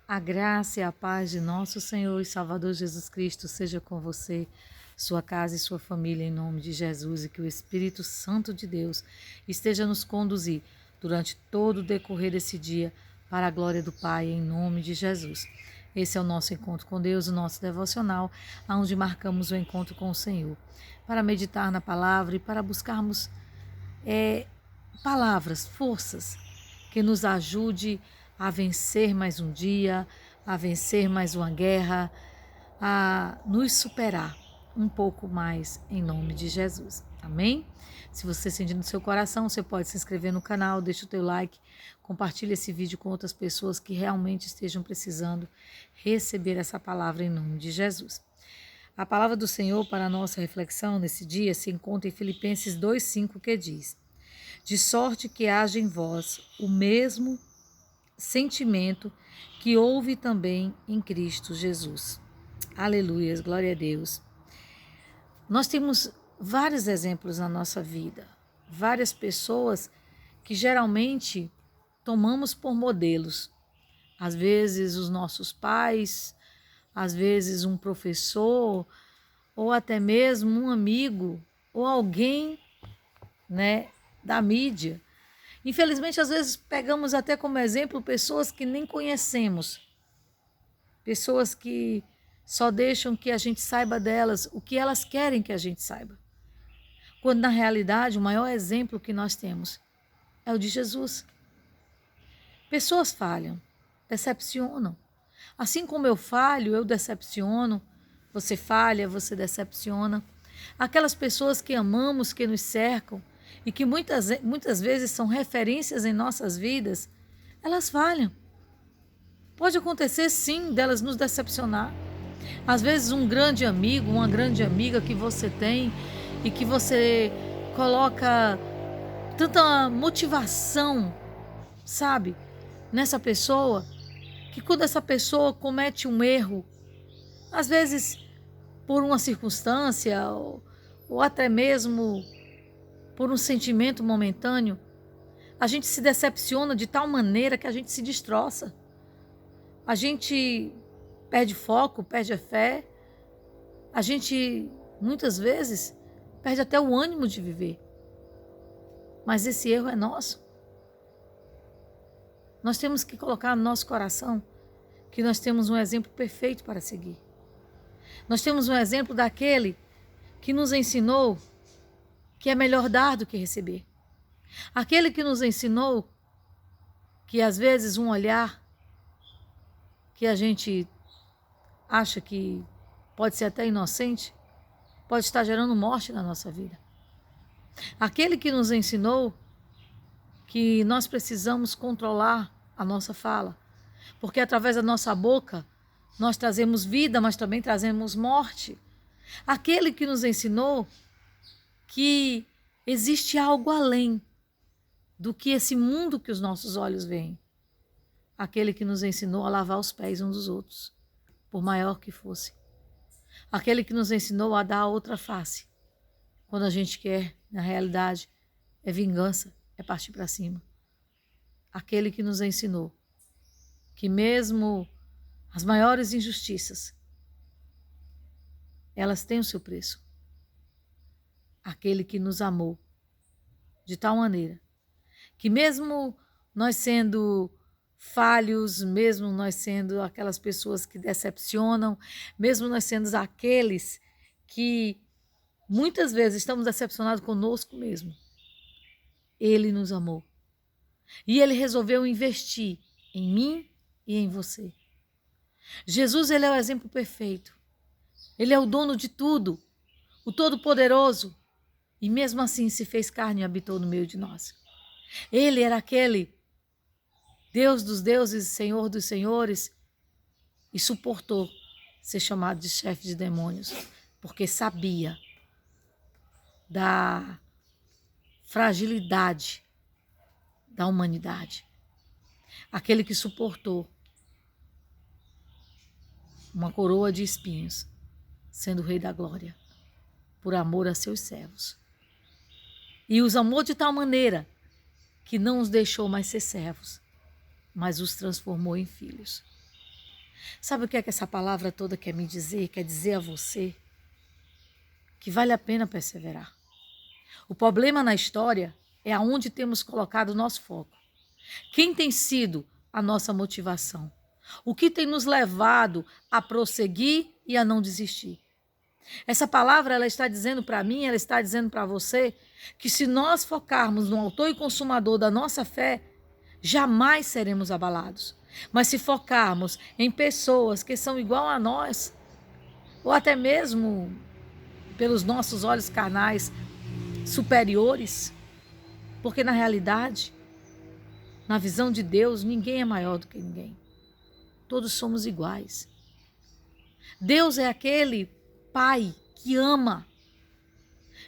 A graça e a paz de nosso Senhor e Salvador Jesus Cristo seja com você, sua casa e sua família, em nome de Jesus, e que o Espírito Santo de Deus esteja nos conduzir durante todo o decorrer desse dia para a glória do Pai, em nome de Jesus. Esse é o nosso encontro com Deus, o nosso devocional, onde marcamos o encontro com o Senhor, para meditar na palavra e para buscarmos palavras, forças que nos ajude a vencer mais um dia, a vencer mais uma guerra, a nos superar um pouco mais em nome de Jesus. Amém? Se você sentir no seu coração, você pode se inscrever no canal, deixa o teu like, compartilha esse vídeo com outras pessoas que realmente estejam precisando receber essa palavra em nome de Jesus. A palavra do Senhor para a nossa reflexão nesse dia se encontra em Filipenses 2:5, que diz: de sorte que haja em vós o mesmo sentimento que houve também em Cristo Jesus. Aleluias, glória a Deus. Nós temos vários exemplos na nossa vida, várias pessoas que geralmente tomamos por modelos. Às vezes os nossos pais, às vezes um professor, ou até mesmo um amigo, ou alguém, da mídia. Infelizmente, às vezes pegamos até como exemplo pessoas que nem conhecemos, pessoas que só deixam que a gente saiba delas o que elas querem que a gente saiba. Quando na realidade o maior exemplo que nós temos é o de Jesus. Pessoas falham, decepcionam. Assim como eu falho, eu decepciono, você falha, você decepciona. Aquelas pessoas que amamos, que nos cercam, e que muitas vezes são referências em nossas vidas, elas falham. Pode acontecer sim delas nos decepcionar. Às vezes um grande amigo, uma grande amiga que você tem e que você coloca tanta motivação, sabe, nessa pessoa, que quando essa pessoa comete um erro, às vezes por uma circunstância ou até mesmo por um sentimento momentâneo, a gente se decepciona de tal maneira que a gente se destroça. A gente perde foco, perde a fé. A gente, muitas vezes, perde até o ânimo de viver. Mas esse erro é nosso. Nós temos que colocar no nosso coração que nós temos um exemplo perfeito para seguir. Nós temos um exemplo daquele que nos ensinou que é melhor dar do que receber. Aquele que nos ensinou que às vezes um olhar que a gente acha que pode ser até inocente, pode estar gerando morte na nossa vida. Aquele que nos ensinou que nós precisamos controlar a nossa fala, porque através da nossa boca nós trazemos vida, mas também trazemos morte. Aquele que nos ensinou que existe algo além do que esse mundo que os nossos olhos veem. Aquele que nos ensinou a lavar os pés uns dos outros, por maior que fosse. Aquele que nos ensinou a dar a outra face. Quando a gente quer, na realidade, é vingança, é partir para cima. Aquele que nos ensinou que mesmo as maiores injustiças, elas têm o seu preço. Aquele que nos amou de tal maneira que mesmo nós sendo falhos, mesmo nós sendo aquelas pessoas que decepcionam, mesmo nós sendo aqueles que muitas vezes estamos decepcionados conosco mesmo, Ele nos amou. E Ele resolveu investir em mim e em você. Jesus, Ele é o exemplo perfeito. Ele é o dono de tudo, o Todo-Poderoso. E mesmo assim se fez carne e habitou no meio de nós. Ele era aquele Deus dos deuses, Senhor dos senhores, e suportou ser chamado de chefe de demônios, porque sabia da fragilidade da humanidade. Aquele que suportou uma coroa de espinhos, sendo o Rei da Glória, por amor a seus servos. E os amou de tal maneira que não os deixou mais ser servos, mas os transformou em filhos. Sabe o que é que essa palavra toda quer me dizer? Quer dizer a você que vale a pena perseverar. O problema na história é aonde temos colocado o nosso foco. Quem tem sido a nossa motivação? O que tem nos levado a prosseguir e a não desistir? Essa palavra, ela está dizendo para mim, ela está dizendo para você, que se nós focarmos no autor e consumador da nossa fé, jamais seremos abalados. Mas se focarmos em pessoas que são igual a nós, ou até mesmo pelos nossos olhos carnais superiores, porque na realidade, na visão de Deus, ninguém é maior do que ninguém. Todos somos iguais. Deus é aquele Pai que ama,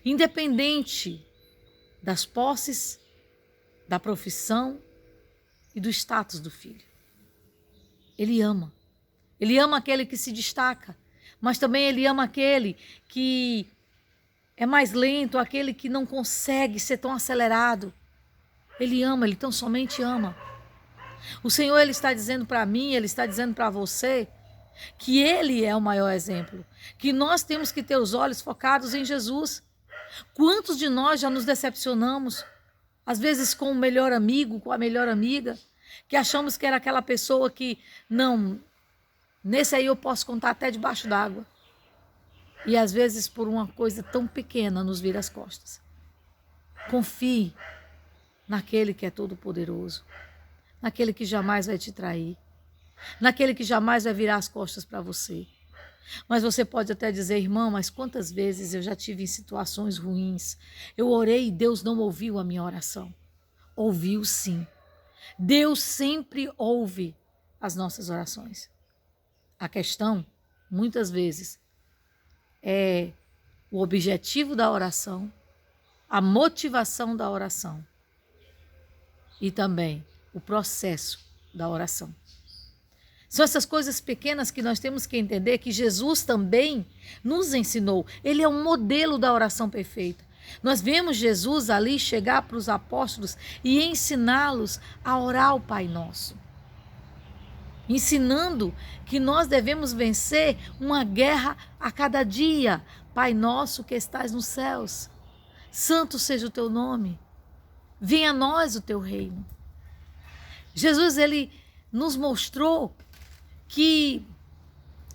independente das posses, da profissão e do status do filho. Ele ama. Ele ama aquele que se destaca, mas também ele ama aquele que é mais lento, aquele que não consegue ser tão acelerado. Ele ama, ele tão somente ama. O Senhor, ele está dizendo para mim, ele está dizendo para você, que ele é o maior exemplo, que nós temos que ter os olhos focados em Jesus. Quantos de nós já nos decepcionamos, às vezes com o melhor amigo, com a melhor amiga, que achamos que era aquela pessoa que, não, nesse aí eu posso contar até debaixo d'água. E às vezes por uma coisa tão pequena nos vira as costas. Confie naquele que é todo poderoso, naquele que jamais vai te trair, naquele que jamais vai virar as costas para você. Mas você pode até dizer, irmão, mas quantas vezes eu já tive em situações ruins, eu orei e Deus não ouviu a minha oração. Ouviu sim. Deus sempre ouve as nossas orações. A questão, muitas vezes, é o objetivo da oração, a motivação da oração e também o processo da oração. São essas coisas pequenas que nós temos que entender que Jesus também nos ensinou. Ele é um modelo da oração perfeita. Nós vemos Jesus ali chegar para os apóstolos e ensiná-los a orar o Pai Nosso. Ensinando que nós devemos vencer uma guerra a cada dia. Pai Nosso que estás nos céus, santo seja o teu nome. Venha a nós o teu reino. Jesus, ele nos mostrou que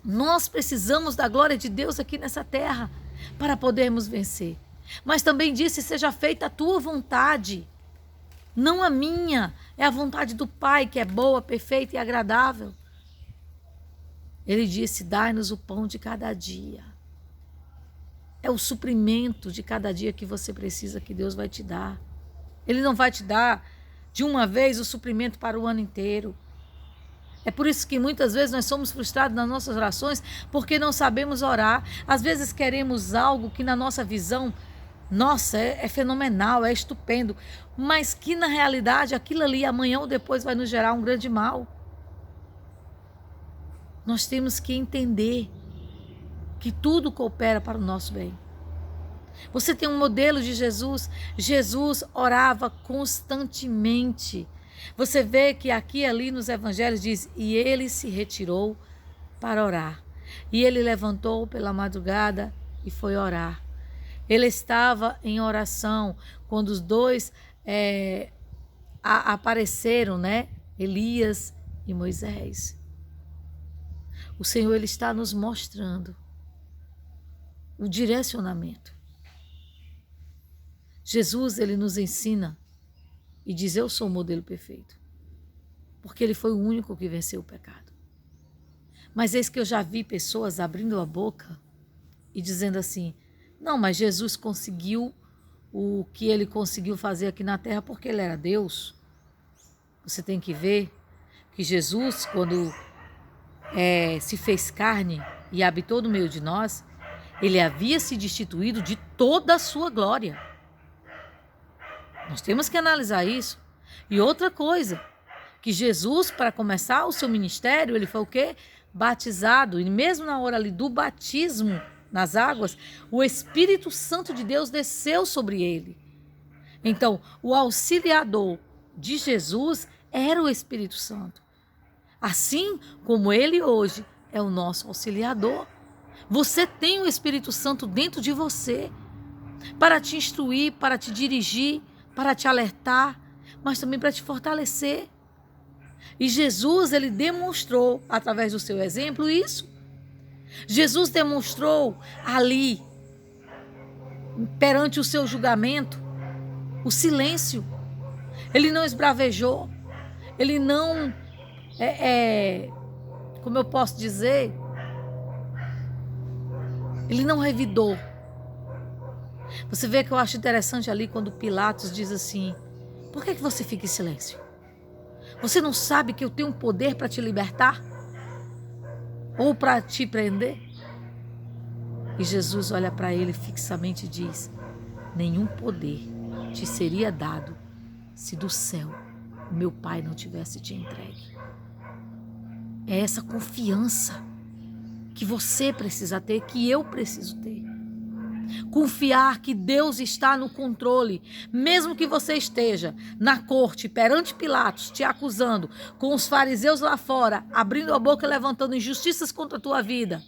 nós precisamos da glória de Deus aqui nessa terra para podermos vencer. Mas também disse, seja feita a tua vontade, não a minha, é a vontade do Pai que é boa, perfeita e agradável. Ele disse, dai-nos o pão de cada dia. É o suprimento de cada dia que você precisa que Deus vai te dar. Ele não vai te dar de uma vez o suprimento para o ano inteiro. É por isso que muitas vezes nós somos frustrados nas nossas orações, porque não sabemos orar. Às vezes queremos algo que na nossa visão, nossa, é fenomenal, é estupendo, mas que na realidade aquilo ali amanhã ou depois vai nos gerar um grande mal. Nós temos que entender que tudo coopera para o nosso bem. Você tem um modelo de Jesus. Jesus orava constantemente. Você vê que aqui e ali nos evangelhos diz, e ele se retirou para orar. E ele levantou pela madrugada e foi orar. Ele estava em oração quando os dois apareceram, né? Elias e Moisés. O Senhor, ele está nos mostrando o direcionamento. Jesus, ele nos ensina e diz, eu sou o modelo perfeito. Porque ele foi o único que venceu o pecado. Mas eis que eu já vi pessoas abrindo a boca e dizendo assim, não, mas Jesus conseguiu o que ele conseguiu fazer aqui na terra porque ele era Deus. Você tem que ver que Jesus, quando se fez carne e habitou no meio de nós, ele havia se destituído de toda a sua glória. Nós temos que analisar isso. E outra coisa, que Jesus, para começar o seu ministério, ele foi o quê? Batizado. E mesmo na hora ali do batismo nas águas, o Espírito Santo de Deus desceu sobre ele. Então, o auxiliador de Jesus era o Espírito Santo. Assim como Ele hoje é o nosso auxiliador. Você tem o Espírito Santo dentro de você para te instruir, para te dirigir, para te alertar, mas também para te fortalecer. E Jesus, ele demonstrou, através do seu exemplo, isso. Jesus demonstrou ali, perante o seu julgamento, o silêncio. Ele não esbravejou, ele não, como eu posso dizer, ele não revidou. Você vê que eu acho interessante ali quando Pilatos diz assim: por que você fica em silêncio? Você não sabe que eu tenho um poder para te libertar? Ou para te prender? E Jesus olha para ele fixamente e diz: nenhum poder te seria dado se do céu o meu Pai não tivesse te entregue. É essa confiança que você precisa ter, que eu preciso ter. Confiar que Deus está no controle, mesmo que você esteja na corte, perante Pilatos, te acusando, com os fariseus lá fora, abrindo a boca e levantando injustiças contra a tua vida.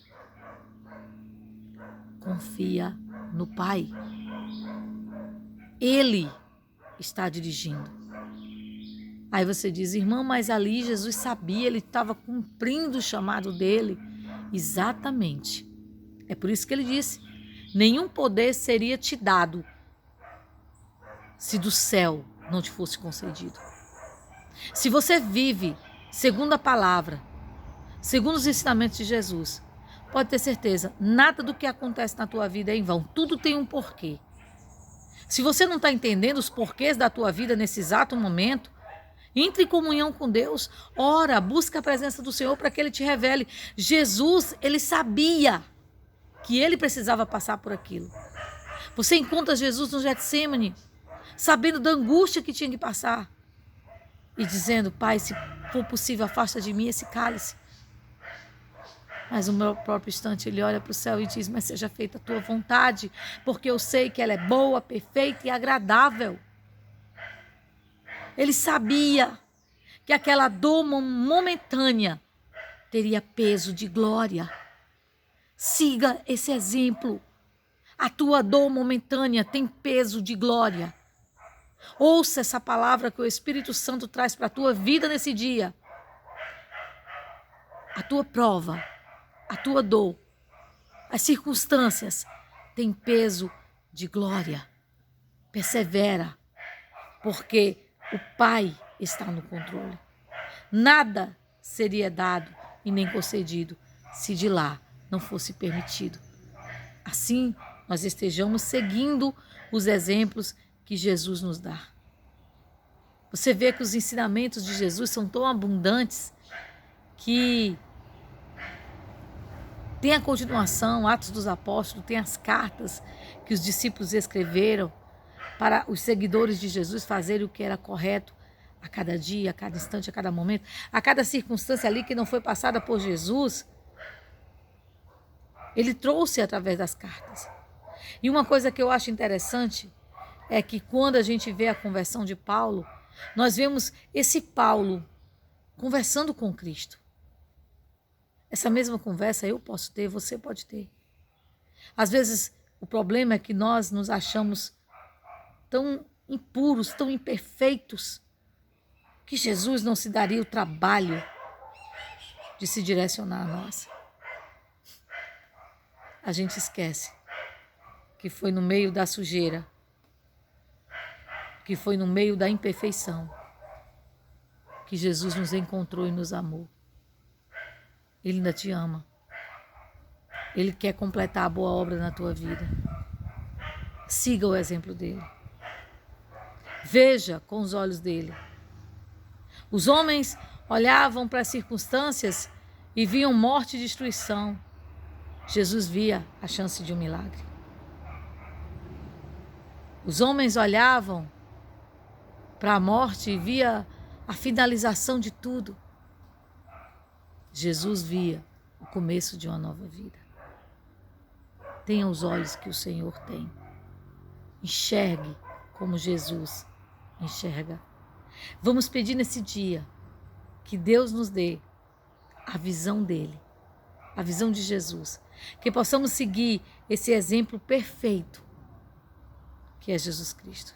Confia no Pai. Ele está dirigindo. Aí você diz: irmão, mas ali Jesus sabia, ele estava cumprindo o chamado dele. Exatamente. É por isso que ele disse: nenhum poder seria te dado se do céu não te fosse concedido. Se você vive segundo a palavra, segundo os ensinamentos de Jesus, pode ter certeza, nada do que acontece na tua vida é em vão. Tudo tem um porquê. Se você não está entendendo os porquês da tua vida nesse exato momento, entre em comunhão com Deus, ora, busca a presença do Senhor para que Ele te revele. Jesus, Ele sabia que Ele precisava passar por aquilo. Você encontra Jesus no Getsêmani, sabendo da angústia que tinha que passar, e dizendo: Pai, se for possível, afasta de mim esse cálice. Mas no meu próprio instante ele olha para o céu e diz: mas seja feita a tua vontade, porque eu sei que ela é boa, perfeita e agradável. Ele sabia que aquela dor momentânea teria peso de glória. Siga esse exemplo. A tua dor momentânea tem peso de glória. Ouça essa palavra que o Espírito Santo traz para a tua vida nesse dia. A tua prova, a tua dor, as circunstâncias têm peso de glória. Persevera, porque o Pai está no controle. Nada seria dado e nem concedido se de lá não fosse permitido. Assim, nós estejamos seguindo os exemplos que Jesus nos dá. Você vê que os ensinamentos de Jesus são tão abundantes que tem a continuação, Atos dos Apóstolos, tem as cartas que os discípulos escreveram para os seguidores de Jesus fazerem o que era correto a cada dia, a cada instante, a cada momento, a cada circunstância ali que não foi passada por Jesus, ele trouxe através das cartas. E uma coisa que eu acho interessante é que quando a gente vê a conversão de Paulo, nós vemos esse Paulo conversando com Cristo. Essa mesma conversa eu posso ter, você pode ter. Às vezes o problema é que nós nos achamos tão impuros, tão imperfeitos, que Jesus não se daria o trabalho de se direcionar a nós. A gente esquece que foi no meio da sujeira, que foi no meio da imperfeição, que Jesus nos encontrou e nos amou. Ele ainda te ama. Ele quer completar a boa obra na tua vida. Siga o exemplo dele. Veja com os olhos dele. Os homens olhavam para as circunstâncias e viam morte e destruição. Jesus via a chance de um milagre. Os homens olhavam para a morte e via a finalização de tudo. Jesus via o começo de uma nova vida. Tenha os olhos que o Senhor tem. Enxergue como Jesus enxerga. Vamos pedir nesse dia que Deus nos dê a visão dele, a visão de Jesus. Que possamos seguir esse exemplo perfeito, que é Jesus Cristo.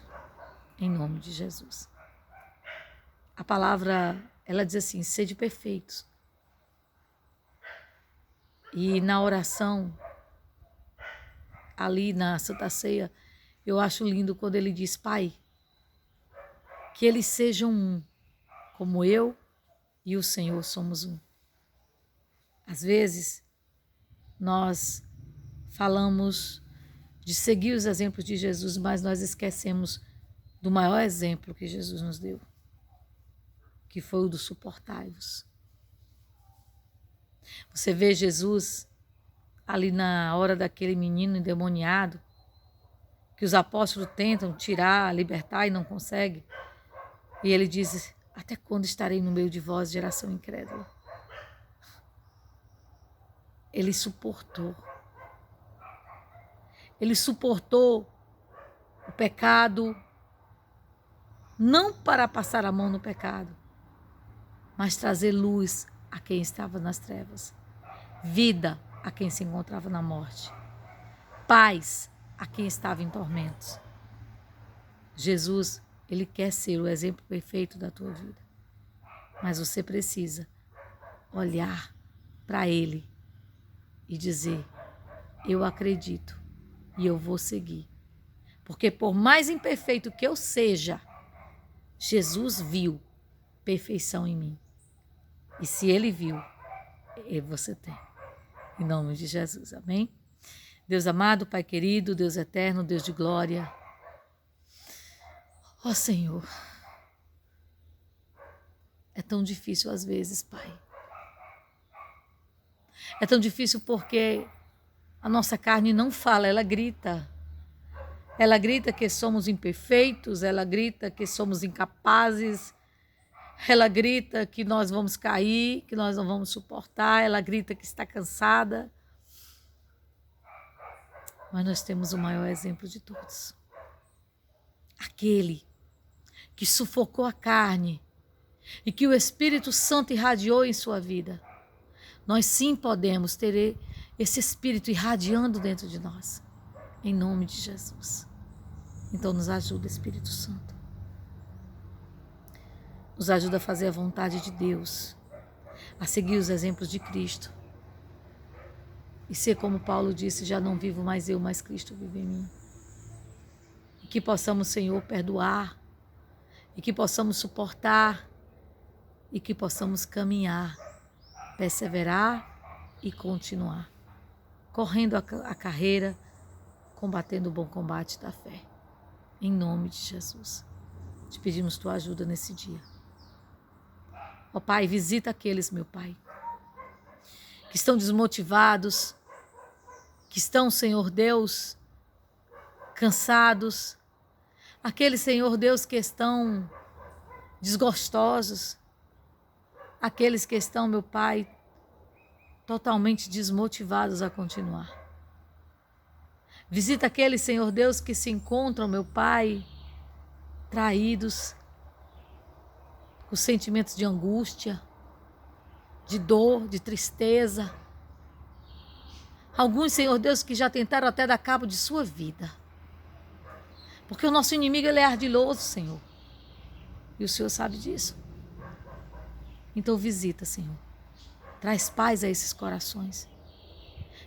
Em nome de Jesus. A palavra, ela diz assim, sede perfeitos. E na oração, ali na Santa Ceia, eu acho lindo quando ele diz, Pai, que eles sejam um, como eu e o Senhor somos um. Às vezes, nós falamos de seguir os exemplos de Jesus, mas nós esquecemos do maior exemplo que Jesus nos deu, que foi o do suportai-vos. Você vê Jesus ali na hora daquele menino endemoniado, que os apóstolos tentam tirar, libertar e não conseguem. E ele diz, até quando estarei no meio de vós, geração incrédula? Ele suportou. Ele suportou o pecado, não para passar a mão no pecado, mas trazer luz a quem estava nas trevas, vida a quem se encontrava na morte, paz a quem estava em tormentos. Jesus, ele quer ser o exemplo perfeito da tua vida, mas você precisa olhar para ele e dizer, eu acredito e eu vou seguir. Porque por mais imperfeito que eu seja, Jesus viu perfeição em mim. E se ele viu, você tem. Em nome de Jesus, amém? Deus amado, Pai querido, Deus eterno, Deus de glória. Ó Senhor, é tão difícil às vezes, Pai. É tão difícil porque a nossa carne não fala, ela grita. Ela grita que somos imperfeitos, ela grita que somos incapazes, ela grita que nós vamos cair, que nós não vamos suportar, ela grita que está cansada. Mas nós temos o maior exemplo de todos. Aquele que sufocou a carne e que o Espírito Santo irradiou em sua vida. Nós sim podemos ter esse Espírito irradiando dentro de nós. Em nome de Jesus. Então nos ajuda, Espírito Santo. Nos ajuda a fazer a vontade de Deus, a seguir os exemplos de Cristo. E ser como Paulo disse, já não vivo mais eu, mas Cristo vive em mim. E que possamos, Senhor, perdoar, e que possamos suportar, e que possamos caminhar, perseverar e continuar. Correndo a carreira, combatendo o bom combate da fé. Em nome de Jesus. Te pedimos tua ajuda nesse dia. Ó Pai, visita aqueles, meu Pai, que estão desmotivados, que estão, Senhor Deus, cansados. Aqueles, Senhor Deus, que estão desgostosos. Aqueles que estão, meu Pai, totalmente desmotivados a continuar. Visita aqueles, Senhor Deus, que se encontram, meu Pai, traídos, com sentimentos de angústia, de dor, de tristeza. Alguns, Senhor Deus, que já tentaram até dar cabo de sua vida. Porque o nosso inimigo, ele é ardiloso, Senhor. E o Senhor sabe disso. Então visita, Senhor. Traz paz a esses corações.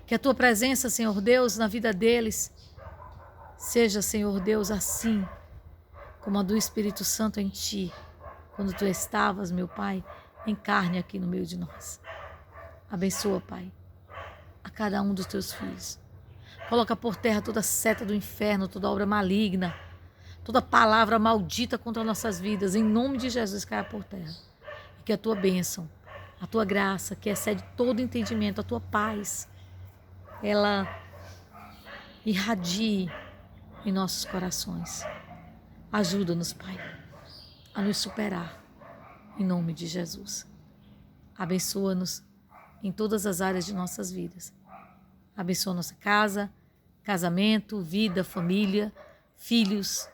Que a tua presença, Senhor Deus, na vida deles, seja, Senhor Deus, assim como a do Espírito Santo em ti, quando tu estavas, meu Pai, em carne aqui no meio de nós. Abençoa, Pai, a cada um dos teus filhos. Coloca por terra toda seta do inferno, toda obra maligna, toda palavra maldita contra nossas vidas, em nome de Jesus, caia por terra. E que a tua bênção, a tua graça, que excede todo entendimento, a tua paz, ela irradie em nossos corações. Ajuda-nos, Pai, a nos superar, em nome de Jesus. Abençoa-nos em todas as áreas de nossas vidas. Abençoa nossa casa, casamento, vida, família, filhos,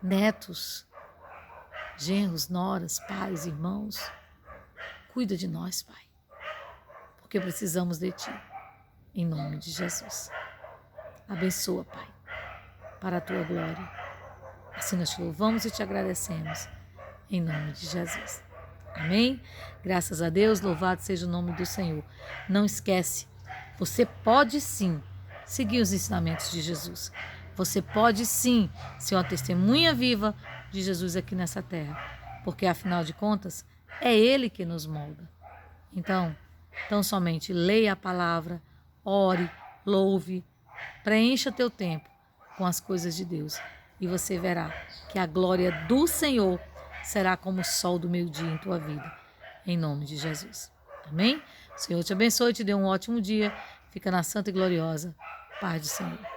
netos, genros, noras, pais, irmãos. Cuida de nós, Pai, porque precisamos de Ti, em nome de Jesus. Abençoa, Pai, para a Tua glória. Assim nós te louvamos e te agradecemos, em nome de Jesus. Amém? Graças a Deus, louvado seja o nome do Senhor. Não esquece, você pode sim seguir os ensinamentos de Jesus. Você pode sim ser uma testemunha viva de Jesus aqui nessa terra, porque afinal de contas, é Ele que nos molda. Então somente leia a palavra, ore, louve, preencha teu tempo com as coisas de Deus e você verá que a glória do Senhor será como o sol do meio-dia em tua vida, em nome de Jesus. Amém? O Senhor te abençoe e te dê um ótimo dia. Fica na santa e gloriosa paz do Senhor.